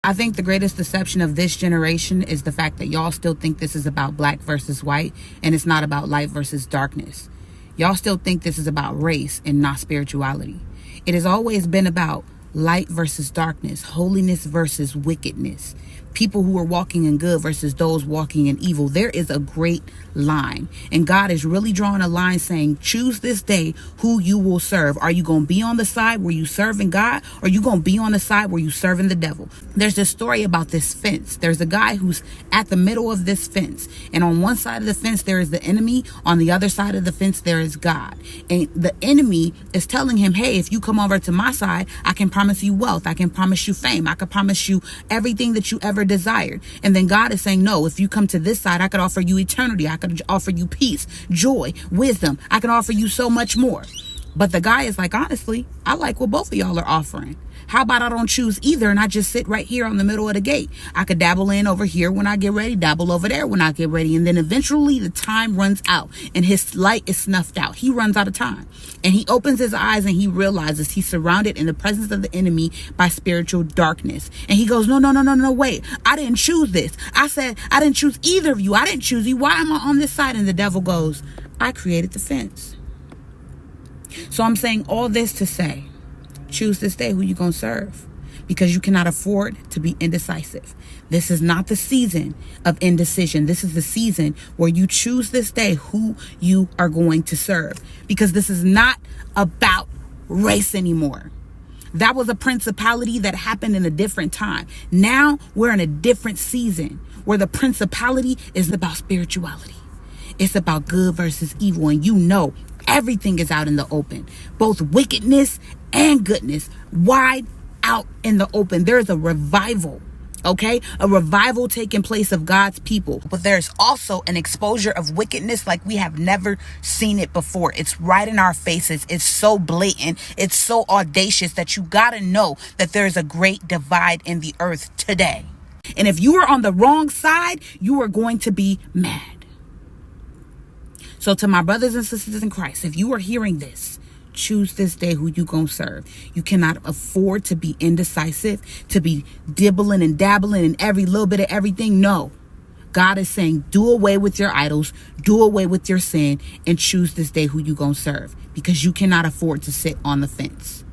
I think the greatest deception of this generation is the fact that y'all still think this is about black versus white, and it's not about light versus darkness. Y'all still think this is about race and not spirituality. It has always been about light versus darkness, holiness versus wickedness, people who are walking in good versus those walking in evil. There is a great line, and God is really drawing a line saying, choose this day who you will serve. Are you going to be on the side where you serving God, or are you going to be on the side where you serving the devil? There's this story about this fence. There's a guy who's at the middle of this fence, and on one side of the fence there is the enemy, on the other side of the fence there is God. And the enemy is telling him, hey, if you come over to my side, I can promise you wealth, I can promise you fame, I can promise you everything that you ever desired. And then God is saying, no, if you come to this side, I could offer you eternity, I could offer you peace, joy, wisdom, I can offer you so much more. But the guy is like, honestly, I like what both of y'all are offering. How about I don't choose either and I just sit right here on the middle of the gate? I could dabble in over here when I get ready, dabble over there when I get ready. And then eventually the time runs out and his light is snuffed out. He runs out of time, and he opens his eyes and he realizes he's surrounded in the presence of the enemy by spiritual darkness. And he goes, no, wait, I didn't choose this. I said, I didn't choose either of you. I didn't choose you. Why am I on this side? And the devil goes, I created the fence. So I'm saying all this to say, choose this day who you're going to serve, because you cannot afford to be indecisive. This is not the season of indecision. This is the season where you choose this day who you are going to serve, because this is not about race anymore. That was a principality that happened in a different time. Now we're in a different season where the principality is about spirituality. It's about good versus evil. And you know, everything is out in the open, both wickedness and goodness, wide out in the open. There is a revival, okay? A revival taking place of God's people. But there's also an exposure of wickedness like we have never seen it before. It's right in our faces. It's so blatant. It's so audacious that you gotta know that there's a great divide in the earth today. And if you are on the wrong side, you are going to be mad. So to my brothers and sisters in Christ, if you are hearing this, choose this day who you gonna serve. You cannot afford to be indecisive, to be dibbling and dabbling in every little bit of everything. No. God is saying, do away with your idols, do away with your sin, and choose this day who you gonna serve, because you cannot afford to sit on the fence.